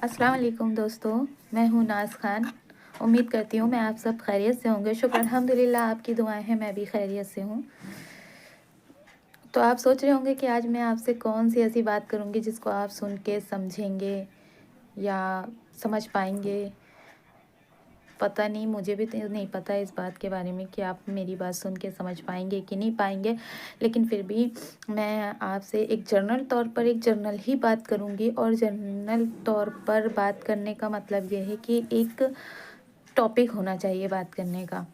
अस्सलाम वालेकुम दोस्तों। मैं हूँ नाज़ खान। उम्मीद करती हूँ मैं आप सब खैरियत से होंगे। शुक्र अल्हम्दुलिल्लाह, आपकी दुआएं हैं, मैं भी खैरियत से हूँ। तो आप सोच रहे होंगे कि आज मैं आपसे कौन सी ऐसी बात करूँगी जिसको आप सुन के समझेंगे या समझ पाएंगे। पता नहीं, मुझे भी तो नहीं पता इस बात के बारे में कि आप मेरी बात सुन के समझ पाएंगे कि नहीं पाएंगे। लेकिन फिर भी मैं आपसे एक जनरल तौर पर एक जनरल ही बात करूँगी, और जनरल तौर पर बात करने का मतलब ये है कि एक टॉपिक होना चाहिए बात करने का।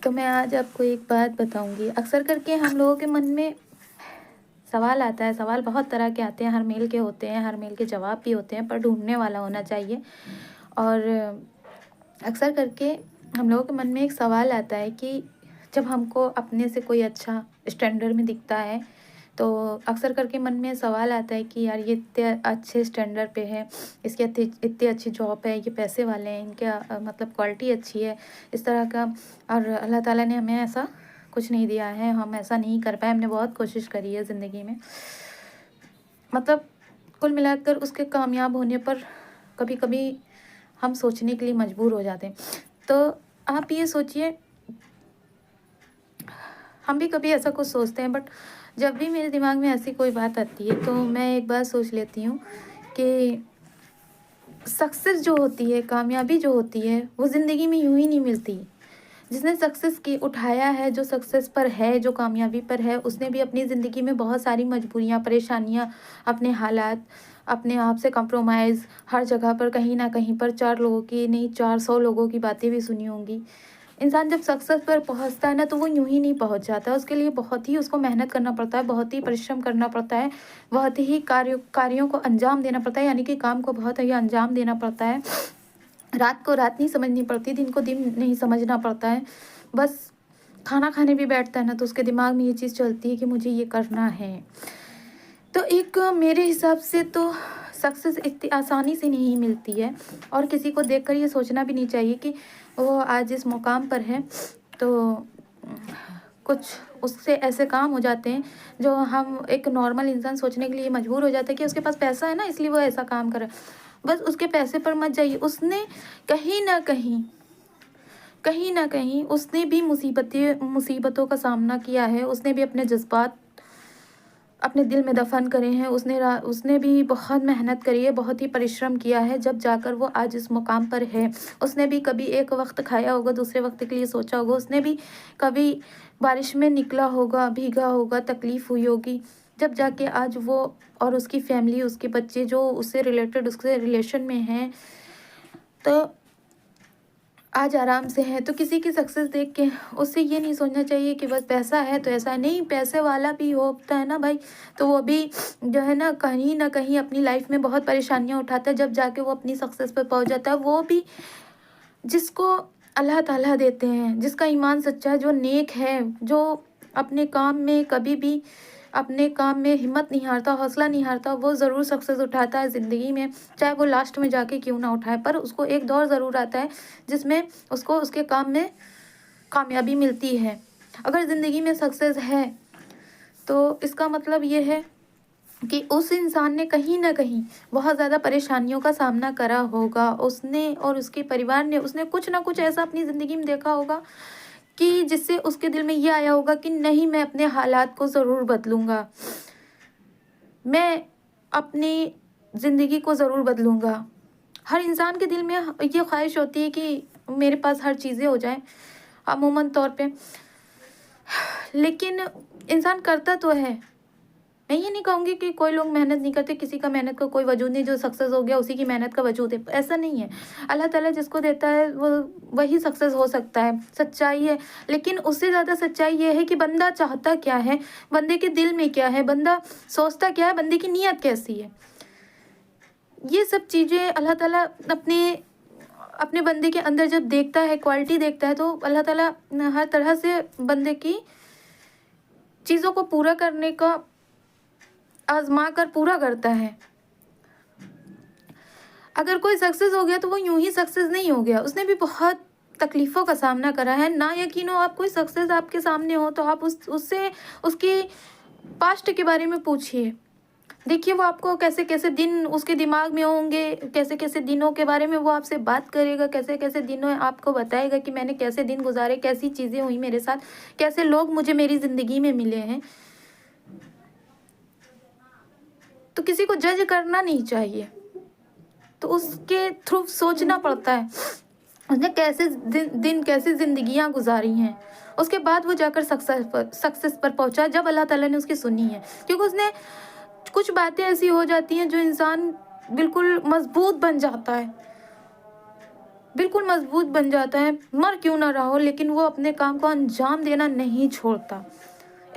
तो मैं आज आपको एक बात बताऊंगी। अक्सर करके हम लोगों के मन में सवाल आता है। सवाल बहुत तरह के आते हैं, हर मेल के होते हैं, हर मेल के जवाब भी होते हैं, पर ढूंढने वाला होना चाहिए। और अक्सर करके हम लोगों के मन में एक सवाल आता है कि जब हमको अपने से कोई अच्छा स्टैंडर्ड में दिखता है, तो अक्सर करके मन में सवाल आता है कि यार ये इतने अच्छे स्टैंडर्ड पे है, इसकी इतनी अच्छी जॉब है, ये पैसे वाले हैं, इनके मतलब क्वालिटी अच्छी है, इस तरह का। और अल्लाह ताला ने हमें ऐसा कुछ नहीं दिया है, हम ऐसा नहीं कर पाए। हमने बहुत कोशिश करी है ज़िंदगी में। मतलब कुल मिलाकर उसके कामयाब होने पर कभी कभी हम सोचने के लिए मजबूर हो जाते हैं। तो आप ये सोचिए, हम भी कभी ऐसा कुछ सोचते हैं, बट जब भी मेरे दिमाग में ऐसी कोई बात आती है तो मैं एक बात सोच लेती हूँ कि सक्सेस जो होती है, कामयाबी जो होती है, वो ज़िंदगी में यूं ही नहीं मिलती। जिसने सक्सेस की उठाया है, जो सक्सेस पर है, जो कामयाबी पर है, उसने भी अपनी ज़िंदगी में बहुत सारी मजबूरियाँ, परेशानियाँ, अपने हालात, अपने आप से कंप्रोमाइज़, हर जगह पर कहीं ना कहीं पर 4 लोगों की नहीं, 400 लोगों की बातें भी सुनी होंगी। इंसान जब सक्सेस पर पहुंचता है ना, तो वो यूं ही नहीं पहुंच जाता है। उसके लिए बहुत ही उसको मेहनत करना पड़ता है, बहुत ही परिश्रम करना पड़ता है, बहुत ही कार्यों को अंजाम देना पड़ता है, यानी कि काम को बहुत ही अंजाम देना पड़ता है। रात को रात नहीं समझनी पड़ती, दिन को दिन नहीं समझना पड़ता है। बस खाना खाने भी बैठता है ना, तो उसके दिमाग में ये चीज़ चलती है कि मुझे ये करना है। तो एक मेरे हिसाब से तो सक्सेस इतनी आसानी से नहीं मिलती है, और किसी को देखकर ये सोचना भी नहीं चाहिए कि वो आज इस मुकाम पर है तो कुछ उससे ऐसे काम हो जाते हैं जो हम एक नॉर्मल इंसान सोचने के लिए मजबूर हो जाता है कि उसके पास पैसा है ना, इसलिए वो ऐसा काम कर रहा है। बस उसके पैसे पर मत जाइए। उसने कहीं ना कहीं कहीं ना कहीं उसने भी मुसीबतों का सामना किया है। उसने भी अपने जज्बात अपने दिल में दफन करे हैं। उसने भी बहुत मेहनत करी है, बहुत ही परिश्रम किया है, जब जाकर वो आज इस मुकाम पर है। उसने भी कभी एक वक्त खाया होगा, दूसरे वक्त के लिए सोचा होगा। उसने भी कभी बारिश में निकला होगा, भीगा होगा, तकलीफ़ हुई होगी, जब जाके आज वो और उसकी फैमिली, उसके बच्चे जो उससे रिलेटेड, उसके रिलेशन में हैं, तो आज आराम से है। तो किसी की सक्सेस देख के उससे ये नहीं सोचना चाहिए कि बस पैसा है तो ऐसा है। नहीं, पैसे वाला भी होता है ना भाई, तो वो भी जो है ना कहीं अपनी लाइफ में बहुत परेशानियां उठाता है, जब जाके वो अपनी सक्सेस पर पहुंच जाता है। वो भी जिसको अल्लाह ताला देते हैं, जिसका ईमान सच्चा है, जो नेक है, जो अपने काम में कभी भी अपने काम में हिम्मत नहीं हारता, हौसला नहीं हारता, वो ज़रूर सक्सेस उठाता है ज़िंदगी में। चाहे वो लास्ट में जाके क्यों ना उठाए, पर उसको एक दौर ज़रूर आता है जिसमें उसको उसके काम में कामयाबी मिलती है। अगर ज़िंदगी में सक्सेस है, तो इसका मतलब ये है कि उस इंसान ने कहीं न कहीं बहुत ज़्यादा परेशानियों का सामना करा होगा। उसने और उसके परिवार ने, उसने कुछ ना कुछ ऐसा अपनी ज़िंदगी में देखा होगा कि जिससे उसके दिल में ये आया होगा कि नहीं, मैं अपने हालात को ज़रूर बदलूँगा। मैं अपनी ज़िंदगी को ज़रूर बदलूँगा। हर इंसान के दिल में ये ख्वाहिश होती है कि मेरे पास हर चीज़ें हो जाएँ अमूमन तौर पे। लेकिन इंसान करता तो है। मैं ये नहीं कहूँगी कि कोई लोग मेहनत नहीं करते, किसी का मेहनत का कोई वजूद नहीं, जो सक्सेस हो गया उसी की मेहनत का वजूद है, ऐसा नहीं है। अल्लाह ताला जिसको देता है वो वही सक्सेस हो सकता है, सच्चाई है। लेकिन उससे ज़्यादा सच्चाई ये है कि बंदा चाहता क्या है, बंदे के दिल में क्या है, बंदा सोचता क्या है, बंदे की नीयत कैसी है। ये सब चीज़ें अल्लाह ताला अपने अपने बंदे के अंदर जब देखता है, क्वालिटी देखता है, तो अल्लाह ताला हर तरह से बंदे की चीज़ों को पूरा करने का आज़मा कर पूरा करता है। अगर कोई सक्सेस हो गया तो वो यूं ही सक्सेस नहीं हो गया, उसने भी बहुत तकलीफ़ों का सामना करा है। ना यकीन हो, आप कोई सक्सेस आपके सामने हो तो आप उससे उसके पास्ट के बारे में पूछिए। देखिए वो आपको कैसे कैसे दिन उसके दिमाग में होंगे, कैसे कैसे दिनों के बारे में वो आपसे बात करेगा, कैसे कैसे दिनों आपको बताएगा कि मैंने कैसे दिन गुजारे, कैसी चीज़ें हुई मेरे साथ, कैसे लोग मुझे मेरी ज़िंदगी में मिले हैं। तो किसी को जज करना नहीं चाहिए, तो उसके थ्रू सोचना पड़ता है उसने कैसे दिन कैसे ज़िंदगियाँ गुजारी हैं। उसके बाद वो जाकर सक्सेस पर पहुँचा, जब अल्लाह ताला ने उसकी सुनी है। क्योंकि उसने कुछ बातें ऐसी हो जाती हैं जो इंसान बिल्कुल मजबूत बन जाता है, बिल्कुल मजबूत बन जाता है, मर क्यों ना रहा हो, लेकिन वो अपने काम को अंजाम देना नहीं छोड़ता।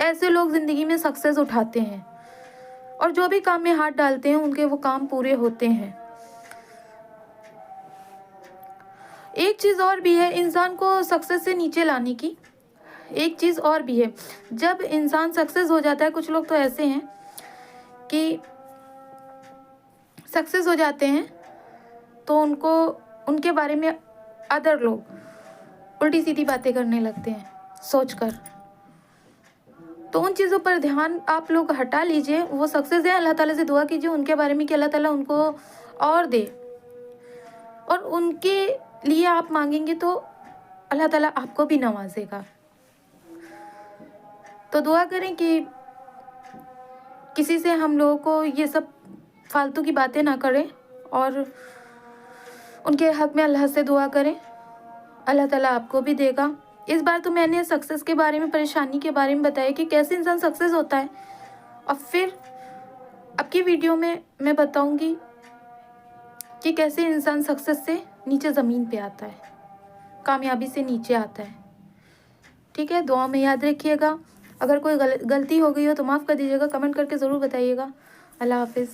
ऐसे लोग ज़िंदगी में सक्सेस उठाते हैं और जो भी काम में हाथ डालते हैं उनके वो काम पूरे होते हैं। एक चीज़ और भी है इंसान को सक्सेस से नीचे लाने की, एक चीज़ और भी है। जब इंसान सक्सेस हो जाता है, कुछ लोग तो ऐसे हैं कि सक्सेस हो जाते हैं तो उनको उनके बारे में अदर लोग उल्टी सीधी बातें करने लगते हैं सोचकर। तो उन चीज़ों पर ध्यान आप लोग हटा लीजिए। वो सक्सेस है, अल्लाह ताला से दुआ कीजिए उनके बारे में कि अल्लाह ताला उनको और दे, और उनके लिए आप मांगेंगे तो अल्लाह ताला आपको भी नवाजेगा। तो दुआ करें कि किसी से हम लोगों को ये सब फालतू की बातें ना करें और उनके हक में अल्लाह से दुआ करें, अल्लाह ताला आपको भी देगा। इस बार तो मैंने सक्सेस के बारे में, परेशानी के बारे में बताया कि कैसे इंसान सक्सेस होता है, और फिर अब की वीडियो में मैं बताऊंगी कि कैसे इंसान सक्सेस से नीचे ज़मीन पे आता है, कामयाबी से नीचे आता है। ठीक है, दुआ में याद रखिएगा। अगर कोई गलती हो गई हो तो माफ़ कर दीजिएगा, कमेंट करके ज़रूर बताइएगा। अल्लाह हाफिज़।